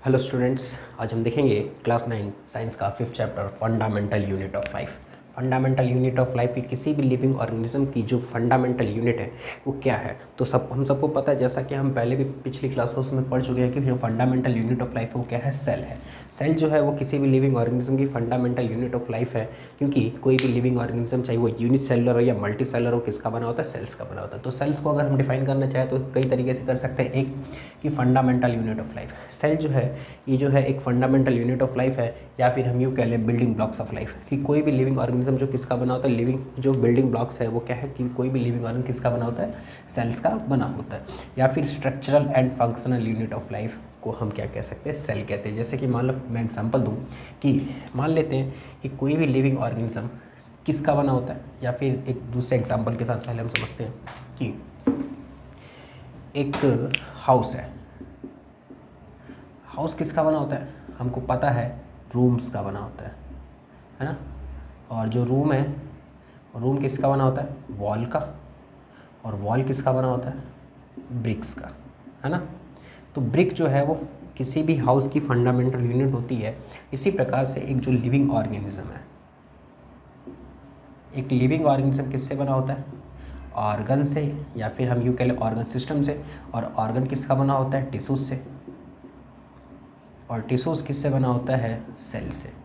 Hello students, आज हम देखेंगे क्लास 9 साइंस का 5th chapter fundamental unit of life. Fundamental unit of life की किसी भी लिविंग ऑर्गेनिज्म की जो फंडामेंटल यूनिट है वो क्या है। तो हम सबको पता है, जैसा कि हम पहले भी पिछली क्लासेस में पढ़ चुके हैं कि जो फंडामेंटल यूनिट ऑफ लाइफ है वो क्या है, सेल है। सेल जो है वो किसी भी लिविंग ऑर्गेनिज्म की फंडामेंटल यूनिट ऑफ लाइफ है, क्योंकि कोई भी लिविंग ऑर्गेनिज्म चाहे वो यूनिट सेलुलर हो या मल्टी सेलुलर हो, किसका बना होता है, सेल्स का बना होता है। तो सेल्स को अगर हम डिफाइन करना चाहें तो कई तरीके से कर सकते हैं। एक कि fundamental unit of life, cell जो है ये जो है एक फंडामेंटल यूनिट ऑफ लाइफ है, या फिर हम यूँ कह लें बिल्डिंग ब्लॉक्स ऑफ लाइफ, कि कोई भी लिविंग ऑर्गेनिज्म जो किसका बना होता है, लिविंग जो बिल्डिंग ब्लॉक्स है वो क्या है कि कोई भी लिविंग ऑर्गेनिज्म किसका बना होता है, सेल्स का बना होता है। या फिर structural and functional unit of life को हम क्या कह सकते हैं, सेल कहते हैं। जैसे कि मान लो मैं एग्जांपल दूं कि मान लेते हैं कि कोई भी लिविंग ऑर्गेनिज्म किसका बना होता है, या फिर एक दूसरे एग्जांपल के साथ पहले हम समझते हैं कि एक हाउस है। हाउस किसका बना होता है, हमको पता है रूम्स का बना होता है ना। और जो रूम है, रूम किसका बना होता है, वॉल का। और वॉल किसका बना होता है, ब्रिक्स का, है ना। तो ब्रिक जो है वो किसी भी हाउस की फंडामेंटल यूनिट होती है। इसी प्रकार से एक जो लिविंग ऑर्गेनिज्म है, एक लिविंग ऑर्गेनिज्म किससे बना होता है, ऑर्गन से, या फिर हम यूँ कह लें ऑर्गन सिस्टम से। और ऑर्गन किसका बना होता है, टिश्यूज से। और टिश्यूज किससे बना होता है, सेल से।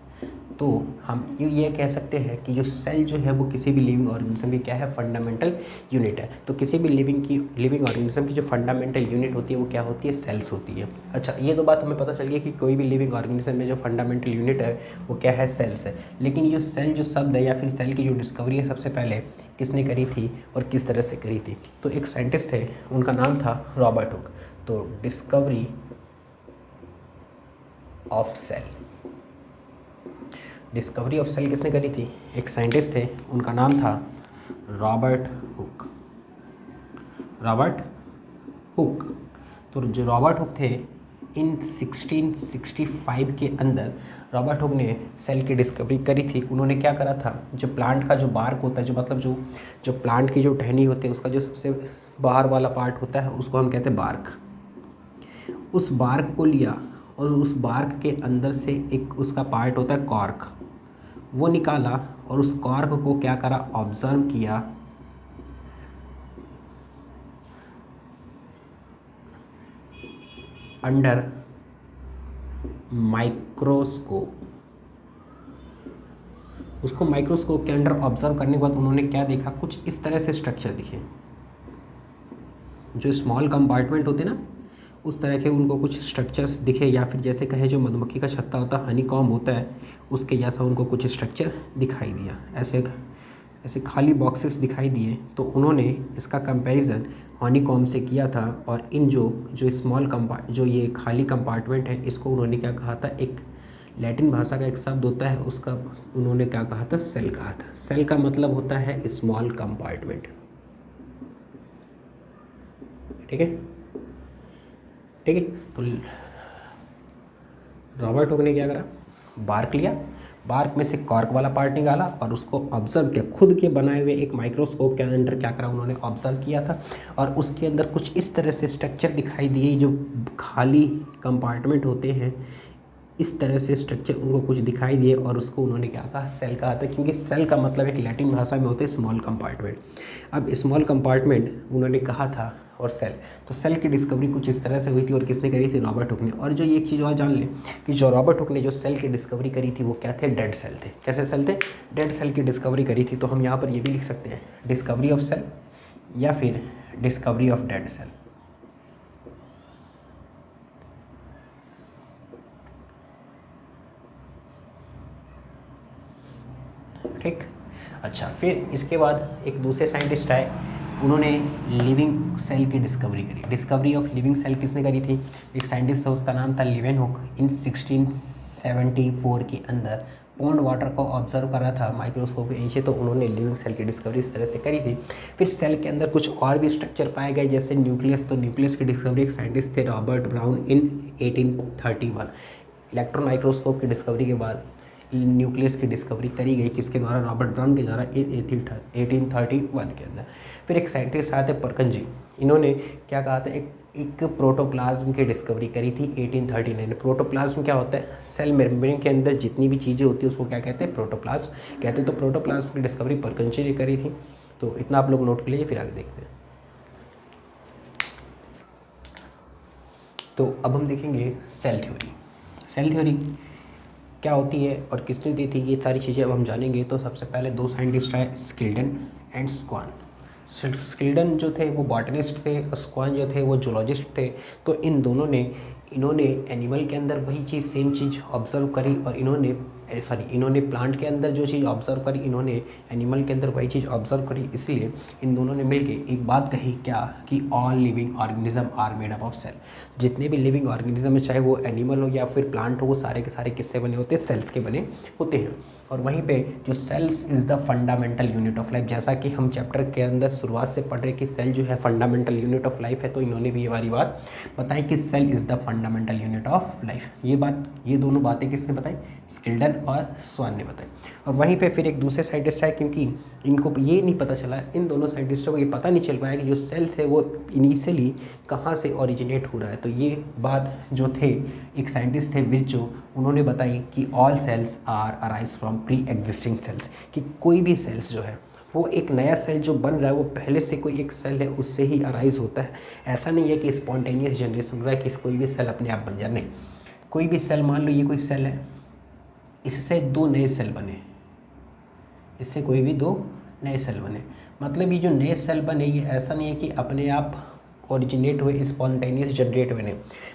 तो हम ये कह सकते हैं कि जो सेल जो है वो किसी भी लिविंग ऑर्गेनिज्म की क्या है, फंडामेंटल यूनिट है। तो किसी भी लिविंग ऑर्गेनिज्म की जो फंडामेंटल यूनिट होती है वो क्या होती है, सेल्स होती है। अच्छा, ये तो बात हमें पता चल गई कि कोई भी लिविंग ऑर्गेनिज्म में जो फंडामेंटल यूनिट है वो क्या है, सेल्स है। लेकिन ये सेल जो शब्द है या फिर सेल की जो डिस्कवरी है सबसे पहले किसने करी थी और किस तरह से करी थी। तो एक साइंटिस्ट थे, उनका नाम था रॉबर्ट हुक। तो discovery of cell, discovery of cell किसने करी थी, एक साइंटिस्ट थे, उनका नाम था रॉबर्ट हुक। Robert Hooke. तो जो रॉबर्ट हुक थे, इन 1665 के अंदर रॉबर्ट हुक ने सेल की डिस्कवरी करी थी। उन्होंने क्या करा था, जो प्लांट का जो बार्क होता है, जो मतलब जो प्लांट की जो टहनी होती है उसका जो सबसे बाहर वाला पार्ट होता है उसको हम कहते हैं बार्क। उस बार्क को लिया और उस बार्क के अंदर से एक उसका पार्ट होता है कॉर्क, वो निकाला और उस कॉर्क को क्या करा, ऑब्जर्व किया। अंडर माइक्रोस्कोप, उसको माइक्रोस्कोप के अंडर ऑब्जर्व करने के बाद उन्होंने क्या देखा, कुछ इस तरह से स्ट्रक्चर दिखे। जो स्मॉल कंपार्टमेंट होते ना, उस तरह के उनको कुछ स्ट्रक्चर्स दिखे, या फिर जैसे कहें जो मधुमक्खी का छत्ता होता है, हनी कॉम्ब होता है, उसके जैसा उनको कुछ स्ट्रक्चर दिखाई दिया। ऐसे खाली बॉक्सेस दिखाई दिए। तो उन्होंने इसका कंपैरिजन हनी कॉम्ब से किया था। और इन जो स्मॉल जो ये खाली कंपार्टमेंट है, इसको उन्होंने क्या कहा था, एक लैटिन भाषा का एक शब्द होता है, उसका उन्होंने क्या कहा था, सेल कहा था। सेल का मतलब होता है स्मॉल कंपार्टमेंट। ठीक है, ठीक है। तो रॉबर्ट हुक ने क्या करा, बार्क लिया, बार्क में से कॉर्क वाला पार्ट निकाला और उसको ऑब्जर्व किया। खुद के बनाए हुए एक माइक्रोस्कोप के अंदर क्या करा, उन्होंने ऑब्जर्व किया था। और उसके अंदर कुछ इस तरह से स्ट्रक्चर दिखाई दिए, जो खाली कंपार्टमेंट होते हैं, इस तरह से स्ट्रक्चर उनको कुछ दिखाई दिए। और उसको उन्होंने क्या कहा, सेल कहा था, क्योंकि सेल का मतलब एक लैटिन भाषा में होते हैं स्मॉल कंपार्टमेंट। अब स्मॉल कंपार्टमेंट उन्होंने कहा था और सेल, तो सेल की डिस्कवरी कुछ इस तरह से हुई थी। और किसने करी थी, रॉबर्ट हुक ने। और जो ये एक चीज़ और जान लें कि जो रॉबर्ट हुक ने जो सेल की डिस्कवरी करी थी वो क्या थे, डेड सेल थे। कैसे सेल थे, डेड सेल की डिस्कवरी करी थी। तो हम यहाँ पर ये भी लिख सकते हैं, डिस्कवरी ऑफ सेल या फिर डिस्कवरी ऑफ डेड सेल। ठीक। अच्छा, फिर इसके बाद एक दूसरे साइंटिस्ट आए, उन्होंने लिविंग सेल की डिस्कवरी करी। डिस्कवरी ऑफ लिविंग सेल किसने करी थी, एक साइंटिस्ट था, उसका नाम था लेवेनहुक। इन 1674 के अंदर पॉन्ड वाटर को ऑब्जर्व करा था माइक्रोस्कोप के नीचे। तो उन्होंने लिविंग सेल की डिस्कवरी इस तरह से करी थी। फिर सेल के अंदर कुछ और भी स्ट्रक्चर पाए गए, जैसे न्यूक्लियस। तो न्यूक्लियस की डिस्कवरी एक साइंटिस्ट थे, रॉबर्ट ब्राउन, इन 1831। इलेक्ट्रॉन माइक्रोस्कोप की डिस्कवरी के बाद न्यूक्लियस की डिस्कवरी करी गई, किसके द्वारा, रॉबर्ट ब्राउन के द्वारा, 1831 के अंदर। फिर एक साइंटिस्ट आए थे परकंजी, इन्होंने क्या कहा था, एक एक प्रोटोप्लाज्म की डिस्कवरी करी थी 1839। प्रोटोप्लाज्म क्या होता है, सेल मेम्ब्रेन के अंदर जितनी भी चीज़ें होती है उसको क्या कहते हैं, प्रोटोप्लाज्म कहते हैं। तो प्रोटोप्लाज्म की डिस्कवरी परकिंशी ने करी थी। तो इतना आप लोग नोट कर लीजिए, फिर आगे देखते हैं। तो अब हम देखेंगे सेल थ्योरी। सेल थ्योरी क्या होती है और किसने दी थी, ये सारी चीज़ें अब हम जानेंगे। तो सबसे पहले दो साइंटिस्ट आए, स्किल्डन एंड स्क्वान। स्किल्डन जो थे वो बॉटनिस्ट थे और स्क्वान जो थे वो जूलॉजिस्ट थे। तो इन दोनों ने इन्होंने एनिमल के अंदर वही चीज़ सेम चीज़ ऑब्जर्व करी और इन्होंने प्लांट के अंदर जो चीज़ ऑब्जर्व करी इन्होंने एनिमल के अंदर वही चीज़ ऑब्जर्व करी। इसलिए इन दोनों ने मिलके एक बात कही, क्या कि all living organism are made up of cell. जितने भी लिविंग ऑर्गेनिज्म है, चाहे वो एनिमल हो या फिर प्लांट हो, वो सारे के सारे किससे बने होते हैं, सेल्स के बने होते हैं। और वहीं पे जो cells is the fundamental unit of life, जैसा कि हम चैप्टर के अंदर शुरुआत से पढ़ रहे कि सेल जो है फंडामेंटल यूनिट ऑफ लाइफ है, तो इन्होंने भी ये वाली बात बताई कि cell is the fundamental unit of life. ये दोनों बातें किसने बताई, स्किल्डन और स्वान ने बताई। और वहीं पे फिर एक दूसरे साइंटिस्ट आए, क्योंकि इनको ये नहीं पता चला, इन दोनों साइंटिस्टों को ये पता नहीं चल पाया कि जो सेल्स है वो इनिशियली कहाँ से ओरिजिनेट हो रहा है। तो ये बात जो थे, एक साइंटिस्ट थे विर्चो, उन्होंने बताई कि all cells are arise from pre existing cells, कि कोई भी सेल्स जो है वो एक नया सेल जो बन रहा है वो पहले से कोई एक सेल है उससे ही अराइज होता है। ऐसा नहीं है कि स्पॉन्टेनियस जनरेशन हो रहा है कि कोई भी सेल अपने आप बन जाए, नहीं। कोई भी सेल, मान लो ये कोई सेल है, इससे दो नए सेल बने, इससे कोई भी दो नए सेल बने, मतलब ये जो नए सेल बने ये ऐसा नहीं है कि अपने आप ओरिजिनेट हुए, स्पॉन्टेनियस जनरेट हुए, नहीं।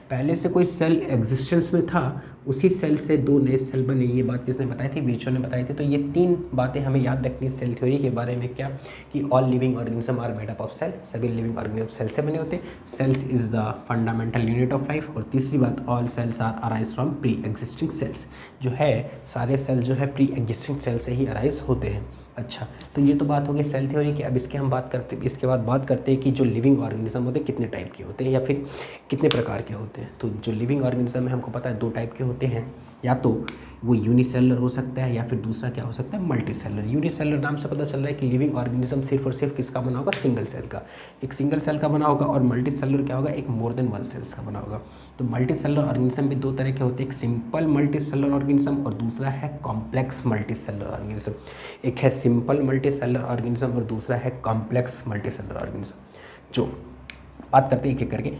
पहले से कोई सेल एग्जिस्टेंस में था, उसी सेल से दो नए सेल बने। ये बात किसने बताई थी, विर्चो ने बताई थी। तो ये तीन बातें हमें याद रखनी है सेल थ्योरी के बारे में, क्या कि all living organism are made up of cell, सभी लिविंग ऑर्गेनिज्म सेल से बने होते हैं, cells is the fundamental unit of life. और तीसरी बात, all cells are arise from pre existing cells, जो है सारे सेल जो है प्री एग्जिस्टिंग सेल से ही अराइज होते हैं। अच्छा, तो ये तो बात हो गई सेल थ्योरी की। अब इसके बाद बात करते हैं कि जो लिविंग ऑर्गेनिज्म होते हैं कितने टाइप के होते हैं या फिर कितने प्रकार के होते हैं। तो जो लिविंग ऑर्गेनिज्म है हमको पता है दो टाइप के होते हैं, या तो वो यूनिसेलुलर हो सकता है या फिर दूसरा क्या हो सकता है, मल्टीसेलुलर। यूनिसेलुलर नाम से पता चल रहा है कि लिविंग ऑर्गेनिज्म सिर्फ और सिर्फ किसका बना होगा, सिंगल सेल का, एक सिंगल सेल का बना होगा। और मल्टीसेलुलर क्या होगा, एक मोर देन वन सेल्स का बना होगा। तो मल्टीसेलुलर ऑर्गेनिज्म भी दो तरह के होते हैं, एक सिंपल मल्टीसेलुलर ऑर्गेनिज्म और दूसरा है कॉम्प्लेक्स मल्टीसेलुलर ऑर्गेनिज्म। एक है सिंपल मल्टीसेलुलर ऑर्गेनिज्म और दूसरा है कॉम्प्लेक्स मल्टीसेलुलर ऑर्गेनिज्म। जो बात करते हैं एक एक करके,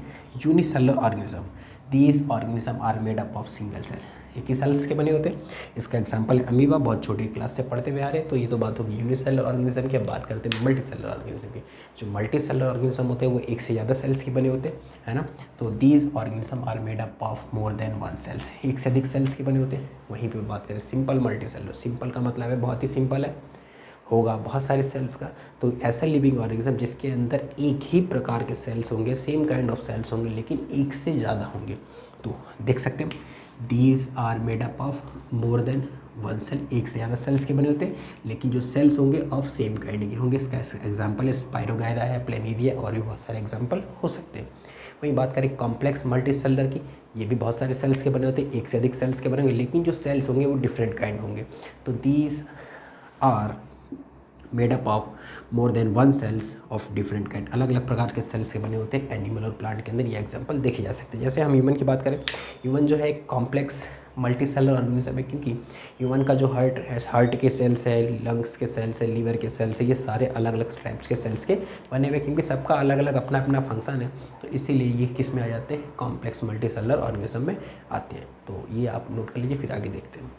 unicellular organism, these organism are made up of single cell, एक ही सेल्स के बने होते हैं। इसका एग्जांपल है अमीबा, बहुत छोटी क्लास से पढ़ते हुए आ रहे हैं। तो ये तो बात होगी यूनिसेलुलर ऑर्गेनिज्म की। अब बात करते हैं मल्टीसेलुलर ऑर्गेनिज्म की। जो मल्टीसेलुलर ऑर्गेनिज्म होते हैं वो एक से ज़्यादा सेल्स के बने होते हैं, है ना। तो these organism are made up of more than one cells, एक से अधिक सेल्स के बने होते हैं। वहीं पर बात करें सिंपल मल्टीसेलुलर, सिंपल का मतलब है बहुत ही सिंपल है, होगा बहुत सारे सेल्स का। तो ऐसा लिविंग ऑर्गेनिज्म जिसके अंदर एक ही प्रकार के सेल्स होंगे, सेम काइंड ऑफ सेल्स होंगे, लेकिन एक से ज़्यादा होंगे। तो देख सकते हैं these are made up of more than one cell, एक से ज़्यादा सेल्स के बने होते हैं, लेकिन जो सेल्स होंगे ऑफ सेम काइंड के होंगे। इसका एग्जाम्पल है स्पाइरोगायरा है, प्लेनिरिया, और भी बहुत सारे एग्जाम्पल हो सकते हैं। वहीं बात करें कॉम्प्लेक्स मल्टीसेलुलर की, ये भी बहुत सारे सेल्स के बने होते हैं, एक से अधिक सेल्स के बने होंगे, लेकिन जो सेल्स होंगे वो डिफरेंट काइंड होंगे। तो these are made up of more than one cells of different kind, अलग अलग प्रकार के सेल्स के बने होते हैं एनिमल और प्लांट के अंदर। ये एग्जांपल देखे जा सकते हैं। जैसे हम ह्यूमन की बात करें, ह्यूमन जो है एक कॉम्प्लेक्स मल्टीसेलुलर ऑर्गेनिज्म है, क्योंकि ह्यूमन का जो हार्ट के सेल्स है, लंग्स के सेल्स है, लीवर के सेल्स है, ये सारे अलग अलग टाइप्स के सेल्स के बने हुए, क्योंकि सबका अलग अलग अपना अपना फंक्शन है। तो इसीलिए ये किस में आ जाते हैं, कॉम्प्लेक्स मल्टीसेलुलर ऑर्गेनिज्म में आते हैं। तो ये आप नोट कर लीजिए, फिर आगे देखते हैं।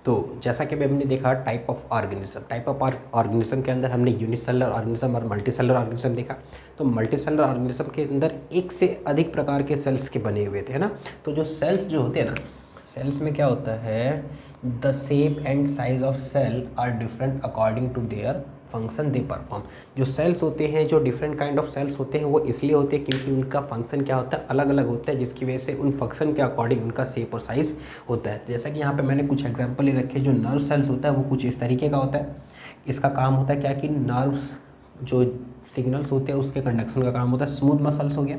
तो जैसा कि अभी हमने देखा टाइप ऑफ ऑर्गेनिज्म के अंदर हमने यूनिसेलुलर ऑर्गेनिज्म और मल्टीसेलुलर ऑर्गेनिज्म देखा। तो मल्टीसेलुलर ऑर्गेनिज्म के अंदर एक से अधिक प्रकार के सेल्स के बने हुए थे, है ना। तो जो सेल्स जो होते हैं ना, सेल्स में क्या होता है, the shape and size of cell are different according to their function they perform. जो सेल्स होते हैं, जो डिफरेंट काइंड ऑफ सेल्स होते हैं, वो इसलिए होते हैं क्योंकि उनका फंक्शन क्या होता है, अलग अलग होता है, जिसकी वजह से उन फंक्शन के अकॉर्डिंग उनका शेप और साइज़ होता है। जैसा कि यहाँ पे मैंने कुछ एग्जांपल ही रखे, जो नर्व सेल्स होता है वो कुछ इस तरीके का होता है। इसका काम होता है क्या कि नर्व्स जो सिग्नल्स होते हैं उसके कंडक्शन का काम होता है। स्मूथ मसल्स हो गया,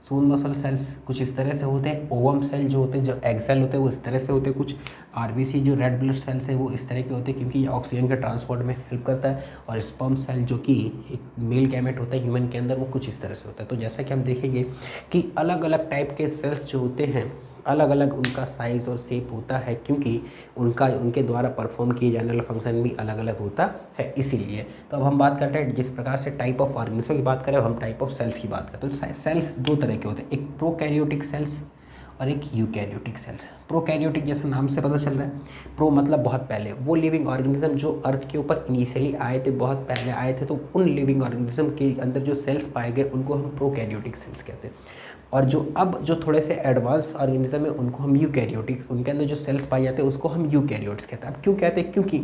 स्मूथ मसल सेल्स कुछ इस तरह से होते हैं, ओवम सेल जो होते हैं, जो एग सेल होते हैं वो इस तरह से होते हैं, कुछ आरबीसी जो रेड ब्लड सेल्स है वो इस तरह के होते हैं क्योंकि ये ऑक्सीजन के ट्रांसपोर्ट में हेल्प करता है, और स्पर्म सेल जो कि एक मेल गैमेट होता है ह्यूमन के अंदर वो कुछ इस तरह से होता है। तो जैसा कि हम देखेंगे कि अलग अलग टाइप के सेल्स जो होते हैं अलग अलग उनका साइज़ और शेप होता है क्योंकि उनके द्वारा परफॉर्म किए जाने वाला फंक्शन भी अलग अलग होता है इसीलिए। तो अब हम बात करते हैं जिस प्रकार से टाइप ऑफ ऑर्गेनिज्म की बात करें, हम टाइप ऑफ सेल्स की बात करते हैं। तो सेल्स दो तरह के होते हैं, एक प्रोकैरियोटिक सेल्स और एक यूकैरियोटिक सेल्स। प्रोकैरियोटिक जैसा नाम से पता चल रहा है, प्रो मतलब बहुत पहले, वो लिविंग ऑर्गेनिज्म जो अर्थ के ऊपर इनिशियली आए थे, बहुत पहले आए थे, तो उन लिविंग ऑर्गेनिज्म के अंदर जो सेल्स पाए गए उनको हम प्रोकैरियोटिक सेल्स कहते हैं। और जो अब जो थोड़े से एडवांस ऑर्गेनिज्म है उनको हम यूकैरियोटिक, उनके अंदर जो सेल्स पाए जाते हैं उसको हम यूकैरियोट्स कहते हैं। अब क्यों कहते हैं, क्योंकि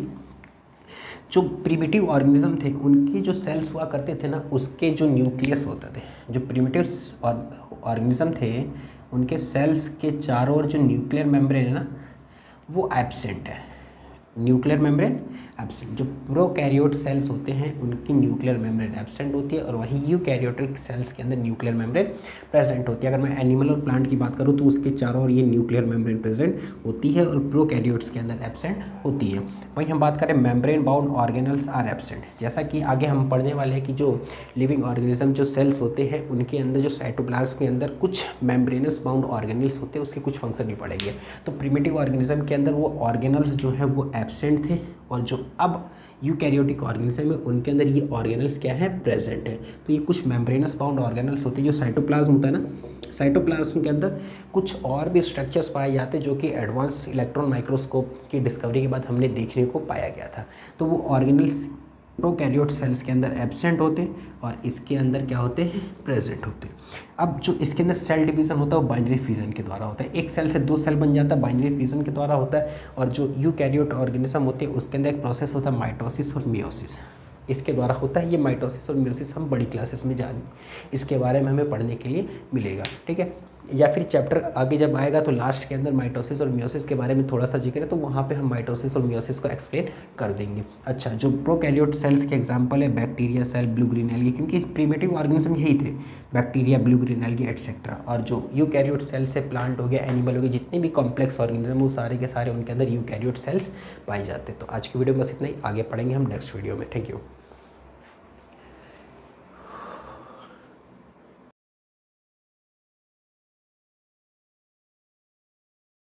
जो प्रिमिटिव ऑर्गेनिज्म थे उनकी जो सेल्स हुआ करते थे ना, उसके जो न्यूक्लियस होते थे, जो प्रिमिटिव ऑर्गेनिज्म थे उनके सेल्स के चारों ओर जो न्यूक्लियर मेम्ब्रेन है ना वो एब्सेंट है, न्यूक्लियर मेम्ब्रेन एब्सेंट। जो प्रोकैरियोट सेल्स होते हैं उनकी न्यूक्लियर मेम्ब्रेन एब्सेंट होती है और वहीं यूकैरियोटिक सेल्स के अंदर न्यूक्लियर मेम्ब्रेन प्रेजेंट होती है। अगर मैं एनिमल और प्लांट की बात करूँ तो उसके चारों ओर ये न्यूक्लियर मेम्ब्रेन प्रेजेंट होती है और प्रोकैरियोट्स के अंदर एब्सेंट होती है। वहीं हम बात करें membrane bound organelles are absent, जैसा कि आगे हम पढ़ने वाले हैं कि जो लिविंग ऑर्गेनिज्म जो सेल्स होते हैं उनके अंदर जो साइटोप्लाज्म के अंदर कुछ मेम्ब्रेनस बाउंड ऑर्गेनल्स होते हैं, उसके कुछ फंक्शन भी पड़ेंगे। तो प्रिमिटिव ऑर्गेनिज्म के अंदर वो ऑर्गेनल्स जो है वो एब्सेंट थे और जो अब यूकैरियोटिक ऑर्गेनिज्म है उनके अंदर ये ऑर्गेनल्स क्या है, प्रेजेंट है। तो ये कुछ मेम्ब्रेनस बाउंड ऑर्गेनल्स होते हैं। जो साइटोप्लाज्म होता है ना, साइटोप्लाज्म के अंदर कुछ और भी स्ट्रक्चर्स पाए जाते हैं जो कि एडवांस इलेक्ट्रॉन माइक्रोस्कोप की डिस्कवरी के बाद हमने देखने को पाया गया था। तो वो ऑर्गेनल्स प्रोकैरियोट सेल्स के अंदर एब्सेंट होते और इसके अंदर क्या होते हैं, प्रेजेंट होते। अब जो इसके अंदर सेल डिवीज़न होता है वो बाइनरी फ्यूजन के द्वारा होता है, एक सेल से दो सेल बन जाता है, बाइनरी फ्यूजन के द्वारा होता है। और जो यूकैरियोट ऑर्गेनिज्म होते हैं उसके अंदर एक प्रोसेस होता है माइटोसिस और मियोसिस, इसके द्वारा होता है। ये माइटोसिस और मियोसिस हम बड़ी क्लासेस में जान इसके बारे में हमें पढ़ने के लिए मिलेगा, ठीक है। या फिर चैप्टर आगे जब आएगा तो लास्ट के अंदर माइटोसिस और मियोसिस के बारे में थोड़ा सा जिक्र है, तो वहाँ पे हम माइटोसिस और मियोसिस को एक्सप्लेन कर देंगे। अच्छा, जो प्रोकैरियोट सेल्स के एग्जांपल है bacteria cell, blue green algae, क्योंकि प्रिमिटिव ऑर्गेनिज्म यही थे, bacteria, blue green algae etcetera. और जो यूकैरियोट सेल्स है, प्लांट हो गया, एनिमल हो गया, जितने भी कॉम्प्लेक्स ऑर्गेनिज्म वो सारे के सारे उनके अंदर यूकैरियोट सेल्स पाए जाते हैं। तो आज की वीडियो में बस इतना ही, आगे पढ़ेंगे हम नेक्स्ट वीडियो में। Thank you.